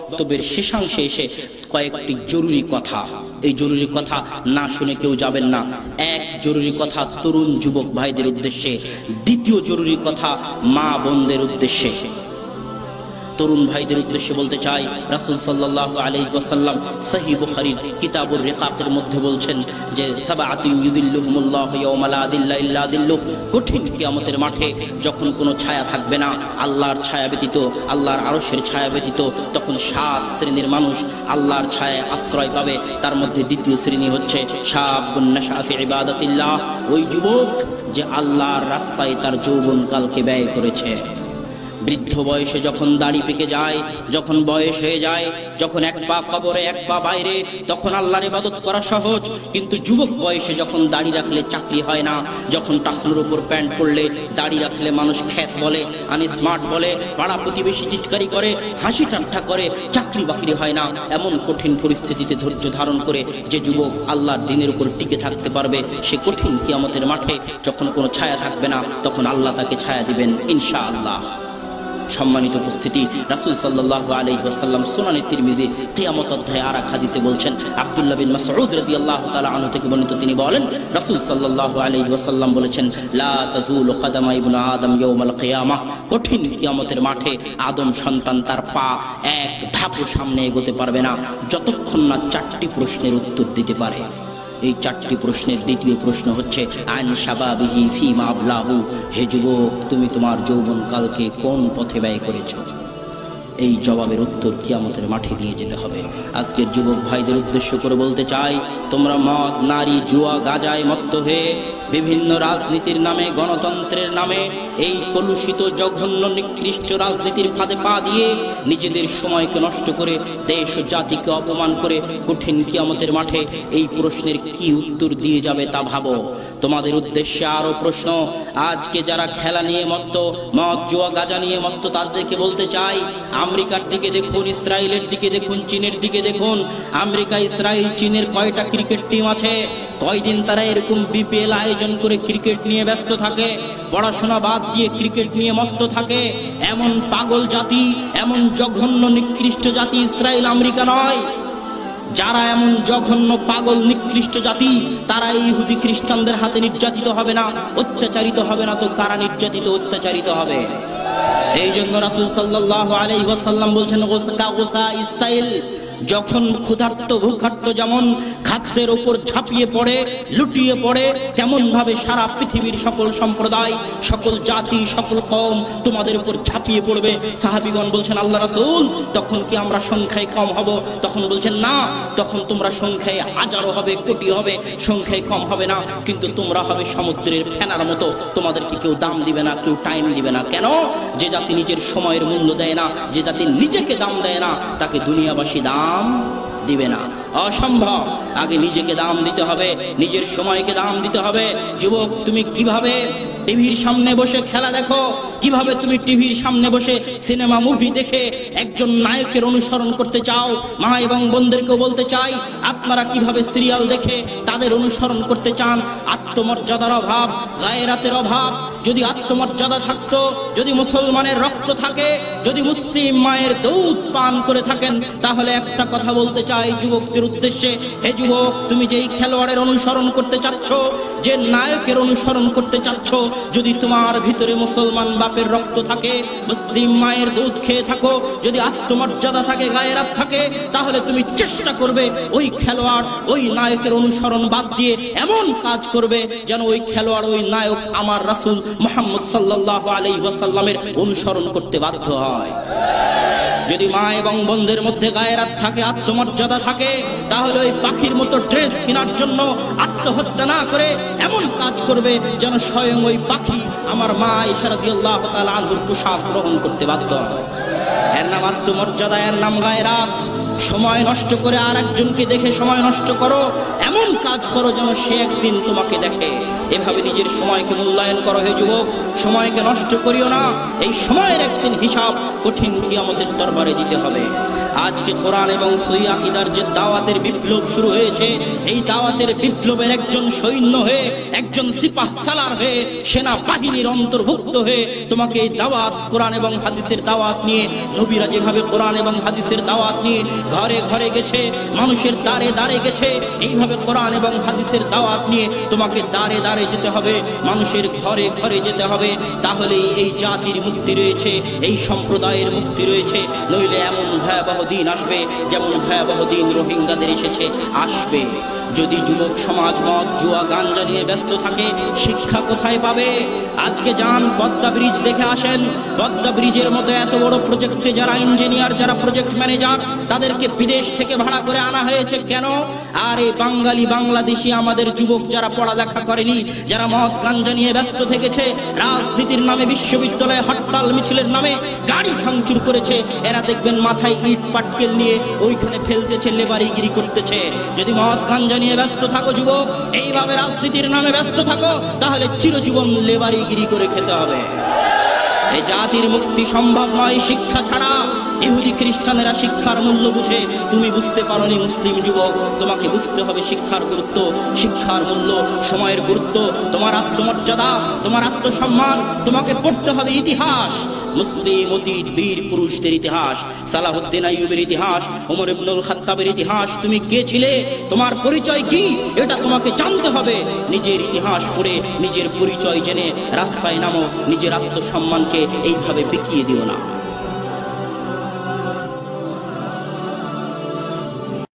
বক্তব্যের শেষাংশে এসে কয়েকটি জরুরি কথা, এই জরুরি কথা না শুনে কেউ যাবেন না। এক জরুরি কথা তরুণ যুবক ভাইদের উদ্দেশ্যে, দ্বিতীয় জরুরি কথা মা বোনদের উদ্দেশ্যে। তরুণ ভাইদের উদ্দেশ্যে বলতে চাই, রাসূল সাল্লাল্লাহু আলাইহি ওয়াসাল্লাম সহিহ বুখারীর কিতাবুর রিকাকের মধ্যে বলছেন যে সাবআতু ইউদিল্লুহুমুল্লাহু ইয়াওমা লা দিল্লা ইল্লা দিল্লুহ, কঠিন কিয়ামতের মাঠে যখন কোনো ছায়া থাকবে না আল্লাহর ছায়া ব্যতীত, আল্লাহর আরশের ছায়া ব্যতীত, তখন 7 শ্রেণীর মানুষ আল্লাহর ছায়ায় আশ্রয় পাবে। তার মধ্যে দ্বিতীয় শ্রেণী হচ্ছে শাবুন নাশা ফি ইবাদাতিল্লাহ, ওই যুবক যে আল্লাহর রাস্তায় তার যৌবনকালকে ব্যয় করেছে। বৃদ্ধ বয়সে যখন দাড়ি পেকে যায়, যখন বয়স হয়ে যায়, যখন এক পা কবরে এক পা বাইরে, তখন আল্লাহর ইবাদত করা সহজ। কিন্তু যুবক বয়সে যখন দাড়ি রাখলে চাকরি হয় না, যখন টাকনুর উপর প্যান্ট পরলে দাড়ি রাখলে মানুষ খ্যাত বলে, আনস্মার্ট বলে, পাড়া প্রতিবেশী চিৎকারি করে, হাসি ঠাট্টা করে, চাকরি বাকরি হয় না, এমন কঠিন পরিস্থিতিতে ধৈর্য ধারণ করে যে যুবক আল্লাহর দ্বীনের উপর টিকে থাকতে পারবে, সে কঠিন কিয়ামতের মাঠে যখন কোনো ছায়া থাকবে না তখন আল্লাহ তাকে ছায়া দিবেন ইনশাআল্লাহ। সম্মানিত উপস্থিতি, রাসূল সাল্লাল্লাহু আলাইহি ওয়াসাল্লাম সুনানে তিরমিজি কিয়ামত অধ্যায়ে আর এক হাদিসে বলছেন, আব্দুল্লাহ বিন মাসউদ রাদিয়াল্লাহু তাআলা আনহু থেকে বর্ণিত, তিনি বলেন রাসূল সাল্লাল্লাহু আলাইহি ওয়াসাল্লাম বলেছেন, লা তাজুলু কদামা ইবনে আদম ইয়াউমাল কিয়ামাহ, কঠিন কিয়ামতের মাঠে আদম সন্তান তার পা এক ধাপও সামনে এগোতে পারবে না যতক্ষণ না 4টি প্রশ্নের উত্তর দিতে পারে। এই 4টি প্রশ্নের দ্বিতীয় প্রশ্ন হচ্ছে আন শাবাবিহি ফিমা আবলাহু, হে যুবক তুমি তোমার যৌবনকালকে কোন পথে ব্যয় করেছো? এই জবাবের উত্তর কিয়ামতের মাঠে দিয়ে যেতে হবে। আজকের যুবক ভাইদের উদ্দেশ্য করে বলতে চাই, তোমরা মদ, নারী, জুয়া, গাঁজায় মত্ত হয়ে বিভিন্ন রাজনীতির নামে, গণতন্ত্রের নামে, এই কলুষিত জঘন্য নিকৃষ্ট রাজনীতির ফাঁদে পা দিয়ে নিজেদের সময়কে নষ্ট করে দেশ ও জাতিকে অপমান করে কঠিন কিয়ামতের মাঠে এই প্রশ্নের কি উত্তর দিয়ে যাবে তা ভাবো। তোমাদের উদ্দেশ্যে আরো প্রশ্ন, আজকে যারা খেলা নিয়ে মত্ত, মদ, জুয়া, গাঁজা নিয়ে মত্ত, তাদেরকে বলতে চাই, আমেরিকার দিকে দেখুন, ইসরায়েলের দিকে দেখুন, চীনের দিকে দেখুন। আমেরিকা, ইসরায়েল, চীনের কয়টা ক্রিকেট টিম আছে? কয়দিন তারা এরকম বিপিএল আয়োজন করে ক্রিকেট নিয়ে ব্যস্ত থাকে, পড়াশোনা বাদ দিয়ে ক্রিকেট নিয়ে মত্ত থাকে। এমন পাগল জাতি, এমন জঘন্য নিকৃষ্ট জাতি ইসরায়েল, আমেরিকা নয়। যারা এমন জঘন্য পাগল নিকৃষ্ট জাতি, তারা ইহুদি খ্রিস্টানদের হাতে নির্যাতিত হবে না, অত্যাচারিত হবে না, তো কারা নির্যাতিত অত্যাচারিত হবে? এই জন্য রাসূল সাল্লাল্লাহু আলাইহি ওয়াসাল্লাম বলছেন, গোসা ইসরাইল, যখন ক্ষুধার্ত ভূখার্ত যেমন খাদ্যের উপর ঝাঁপিয়ে পড়ে, লুটিয়ে পড়ে, তেমন ভাবে সারা পৃথিবীর সকল সম্প্রদায়, সকল জাতি, সকল কওম তোমাদের উপর ঝাঁপিয়ে পড়বে। সাহাবীগণ বলছেন, আল্লাহ রাসূল, তখন কি আমরা সংখ্যায় কম হব? তখন বলছেন, না, তখন তোমরা সংখ্যায় হাজারো হবে, কোটি হবে, সংখ্যায় কম হবে না, কিন্তু তোমরা হবে সমুদ্রের ফেনার মতো। তোমাদেরকে কেউ দাম দিবে না, কেউ টাইম দিবে না। কেন? যে জাতি নিজের সময়ের মূল্য দেয় না, যে জাতি নিজেকে দাম দেয় না, তাকে দুনিয়াবাসী দাম দিবে না। অসম্ভব। আগে নিজেকে দাম দিতে হবে, নিজের সময়কে দাম দিতে হবে। যুবক, তুমি কিভাবে টিভির সামনে বসে খেলা দেখো, কিভাবে তুমি টিভির সামনে বসে সিনেমা মুভি দেখে একজন নায়কের অনুসরণ করতে চাও? মা এবং বোনদেরকেও বলতে চাই, আপনারা কিভাবে সিরিয়াল দেখে তাদের অনুসরণ করতে চান? আত্মমর্যাদার অভাব, গায়রাতের অভাব। যদি আত্মমর্যাদা থাকতো, যদি মুসলমানের রক্ত থাকে, যদি মুসলিম মায়ের দুধ পান করে থাকেন, তাহলে একটা কথা বলতে চাই যুবকদের উদ্দেশ্যে, হে যুবক, তুমি যেই খেলোয়াড়ের অনুসরণ করতে চাচ্ছ, যে নায়কের অনুসরণ করতে চাচ্ছ, যদি তোমার ভিতরে মুসলমান বাপের রক্ত থাকে, মুসলিম মায়ের দুধ খেয়ে থাকো, যদি আত্মমর্যাদা থাকে, গায়রাত থাকে, তাহলে তুমি চেষ্টা করবে ওই খেলোয়াড়, ওই নায়কের অনুসরণ বাদ দিয়ে এমন কাজ করবে যেন ওই খেলোয়াড়, ওই নায়ক আমার রাসূল মুহাম্মদ সাল্লাল্লাহু আলাইহি ওয়াসাল্লামের অনুসরণ করতে বাধ্য হয়। যদি মা এবং বোনদের মধ্যে গায়রাত থাকে, আত্মমর্যাদা থাকে, তাহলে ওই পাখির মতো ড্রেস কেনার জন্য আত্মহত্যা না করে এমন কাজ করবে যেন স্বয়ং ওই পাখি আমার মা আয়েশা রাদিয়াল্লাহু তাআলা আনহার পোশাক গ্রহণ করতে বাধ্য হয়। এর নাম আত্মমর্যাদা, এর নাম গায়রাত। সময় নষ্ট করে আর একজনকে দেখে সময় নষ্ট করো, এমন কাজ করো যেন সে একদিন তোমাকে দেখে। এভাবে নিজের সময়কে মূল্যায়ন করো হে যুবক, সময়কে নষ্ট করিও না। এই সময়ের একদিন হিসাব কঠিন কিয়ামতের দরবারে দিতে হবে। আজকে কোরআন এবং সহিহ আকীদার যে দাওয়াতের বিপ্লব শুরু হয়েছে, এই দাওয়াতের বিপ্লবের একজন সৈন্য হয়ে, একজন সিপাহ সালার হয়ে, সেনা বাহিনীর অন্তর্ভুক্ত হয়ে তোমাকে এই দাওয়াত, কোরআন এবং হাদিসের দাওয়াত নিয়ে, নবীরা যেভাবে কোরআন এবং হাদিসের দাওয়াত নিয়ে ঘরে ঘরে গেছে, মানুষের দ্বারে দ্বারে গেছে, এইভাবে কোরআন এবং হাদিসের দাওয়াত নিয়ে তোমাকে দ্বারে দ্বারে যেতে হবে, মানুষের ঘরে ঘরে যেতে হবে। তাহলেই এই জাতির মুক্তি রয়েছে, এই সম্প্রদায়ের মুক্তি রয়েছে। নইলে এমন ভয়াবহ দিন আসবে যেমন ভয়াবহ দিন রোহিঙ্গাদের এসেছে, আসবে। যদি যুবক সমাজ মদ জুয়া গাঞ্জা নিয়ে ব্যস্ত থাকে, শিক্ষা কোথায় পাবে? আজকে যান পদ্মা ব্রিজ দেখে আসেন। পদ্মা ব্রিজের মতো এত বড় প্রজেক্টে যারা ইঞ্জিনিয়ার, যারা প্রজেক্ট ম্যানেজার, তাদেরকে বিদেশ থেকে ভাড়া করে আনা হয়েছে কেন? আর এই বাঙালি বাংলাদেশি আমাদের যুবক যারা পড়ালেখা করেনি, যারা মদ গাঞ্জা নিয়ে ব্যস্ত থেকেছে, রাজনীতির নামে, বিশ্ববিদ্যালয়ে হরতাল মিছিলের নামে গাড়ি ভাঙচুর করেছে, এরা দেখবেন মাথায় ইট পাটকেল নিয়ে ওইখানে ফেলতেছে, লেবারিগিরি করতেছে। যদি মদ গাঞ্জা নিয়ে ব্যস্ত থাকো যুবক, এইভাবে রাজনীতির নামে ব্যস্ত থাকো, তাহলে চিরজীবন লেবারিগিরি করে খেতে হবে। এই জাতির মুক্তি সম্ভব নয় শিক্ষা ছাড়া। ইহুদি খ্রিস্টানেরা শিক্ষার মূল্য বুঝে, তুমি বুঝতে পারোনি মুসলিম যুবক। তোমাকে বুঝতে হবে শিক্ষার গুরুত্ব, শিক্ষার মূল্য, সময়ের গুরুত্ব, তোমার আত্মমর্যাদা, তোমার আত্মসম্মান। তোমাকে পড়তে হবে ইতিহাস, মুসলিম অতীত বীর পুরুষদের ইতিহাস, সালাহুদ্দিন আইয়ুবের ইতিহাস, ওমর ইবনুল খাত্তাবের ইতিহাস। তুমি কে ছিলে, তোমার পরিচয় কি, এটা তোমাকে জানতে হবে। নিজের ইতিহাস পড়ে, নিজের পরিচয় জেনে রাস্তায় নামো, নিজের আত্মসম্মানকে এইভাবে বিকিয়ে দিও না।